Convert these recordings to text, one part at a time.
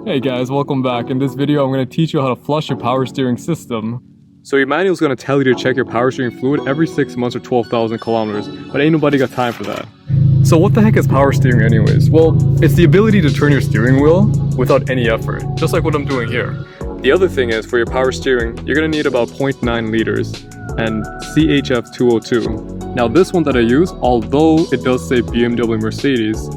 Hey guys, welcome back. In this video, I'm going to teach you how to flush your power steering system. So your manual is going to tell you to check your power steering fluid every 6 months or 12,000 kilometers, but ain't nobody got time for that. So what the heck is power steering anyways? Well, it's the ability to turn your steering wheel without any effort, just like what I'm doing here. The other thing is, for your power steering, you're going to need about 0.9 liters and CHF 202. Now this one that I use, although it does say BMW Mercedes,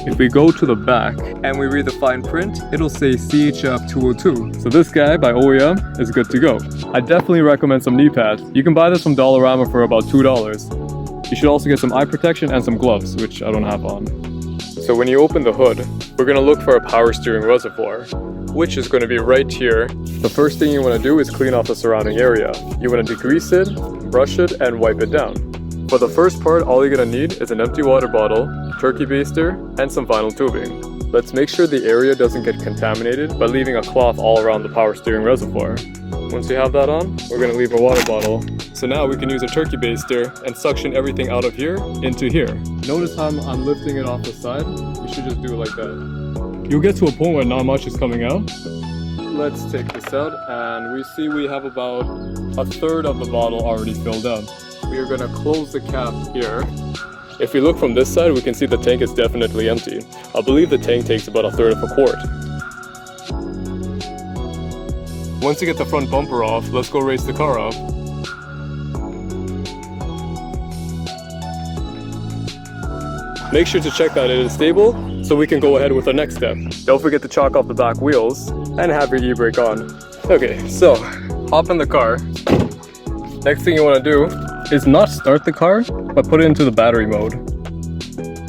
if we go to the back and we read the fine print, it'll say CHF 202. So this guy by OEM is good to go. I definitely recommend some knee pads. You can buy this from Dollarama for about $2. You should also get some eye protection and some gloves, which I don't have on. So when you open the hood, we're going to look for a power steering reservoir, which is going to be right here. The first thing you want to do is clean off the surrounding area. You want to degrease it, brush it, and wipe it down. For the first part, all you're going to need is an empty water bottle, turkey baster, and some vinyl tubing. Let's make sure the area doesn't get contaminated by leaving a cloth all around the power steering reservoir. Once you have that on, we're going to leave our water bottle. So now we can use a turkey baster and suction everything out of here into here. Notice how I'm lifting it off the side? You should just do it like that. You'll get to a point where not much is coming out. Let's take this out, and we see we have about a third of the bottle already filled up. We are going to close the cap here. If we look from this side, we can see the tank is definitely empty. I believe the tank takes about a third of a quart. Once you get the front bumper off, let's go race the car up. Make sure to check that it is stable, so we can go ahead with the next step. Don't forget to chalk off the back wheels and have your e-brake on. Okay, so hop in the car. Next thing you want to do is not start the car, but put it into the battery mode.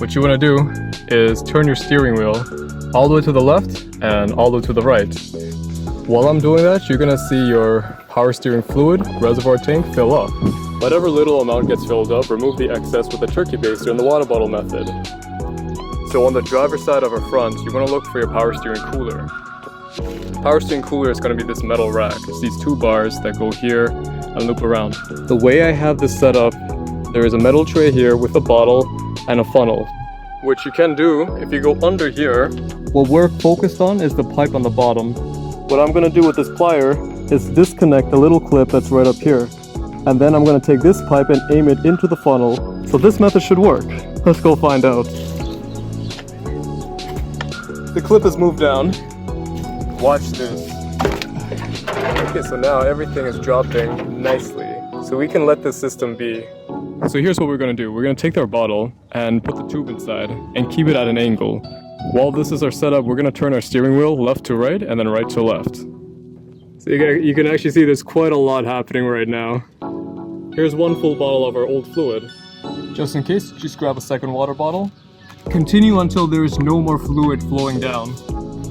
What you want to do is turn your steering wheel all the way to the left and all the way to the right. While I'm doing that, you're going to see your power steering fluid reservoir tank fill up. Whatever little amount gets filled up, remove the excess with the turkey baster and the water bottle method. So on the driver's side of our front, you want to look for your power steering cooler. The power steering cooler is going to be this metal rack. It's these two bars that go here and loop around. The way I have this set up, there is a metal tray here with a bottle and a funnel. What you can do, if you go under here, what we're focused on is the pipe on the bottom. What I'm going to do with this plier is disconnect the little clip that's right up here. And then I'm going to take this pipe and aim it into the funnel. So this method should work. Let's go find out. The clip is moved down. Watch this. Okay, so now everything is dropping nicely. So we can let this system be. So here's what we're going to do. We're going to take our bottle and put the tube inside and keep it at an angle. While this is our setup, we're going to turn our steering wheel left to right and then right to left. So you can actually see there's quite a lot happening right now. Here's one full bottle of our old fluid. Just in case, just grab a second water bottle. Continue until there is no more fluid flowing down.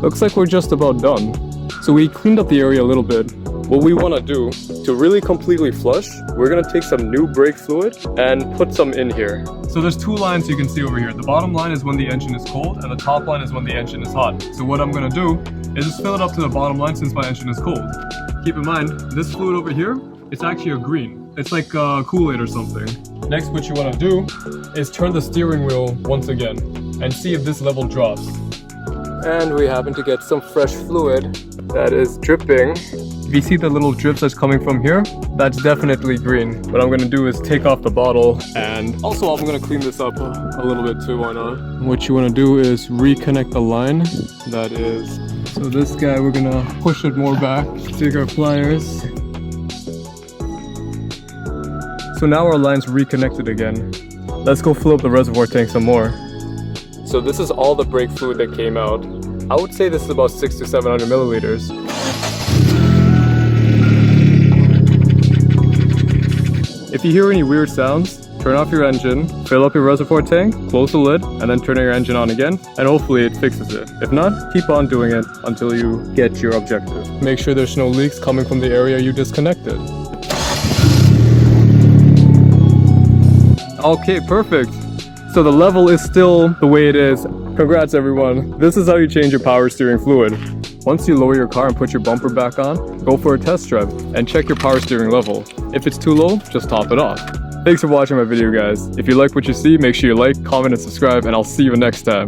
Looks like we're just about done. So we cleaned up the area a little bit. What we want to do, to really completely flush, we're going to take some new brake fluid and put some in here. So there's two lines you can see over here. The bottom line is when the engine is cold, and the top line is when the engine is hot. So what I'm going to do is just fill it up to the bottom line since my engine is cold. Keep in mind, this fluid over here, it's actually a green. It's like Kool-Aid or something. Next, what you want to do is turn the steering wheel once again and see if this level drops. And we happen to get some fresh fluid that is dripping. If you see the little drips that's coming from here, that's definitely green. What I'm going to do is take off the bottle, and also I'm going to clean this up a little bit too, why not? What you want to do is reconnect the line. That is, so this guy, we're going to push it more back. Take our pliers. So now our line's reconnected again. Let's go fill up the reservoir tank some more. So this is all the brake fluid that came out. I would say this is about 600 to 700 milliliters. If you hear any weird sounds, turn off your engine, fill up your reservoir tank, close the lid, and then turn your engine on again, and hopefully it fixes it. If not, keep on doing it until you get your objective. Make sure there's no leaks coming from the area you disconnected. Okay, perfect. So the level is still the way it is. Congrats everyone. This is how you change your power steering fluid. Once you lower your car and put your bumper back on, go for a test drive and check your power steering level. If it's too low, just top it off. Thanks for watching my video guys. If you like what you see, make sure you like, comment, and subscribe, and I'll see you next time.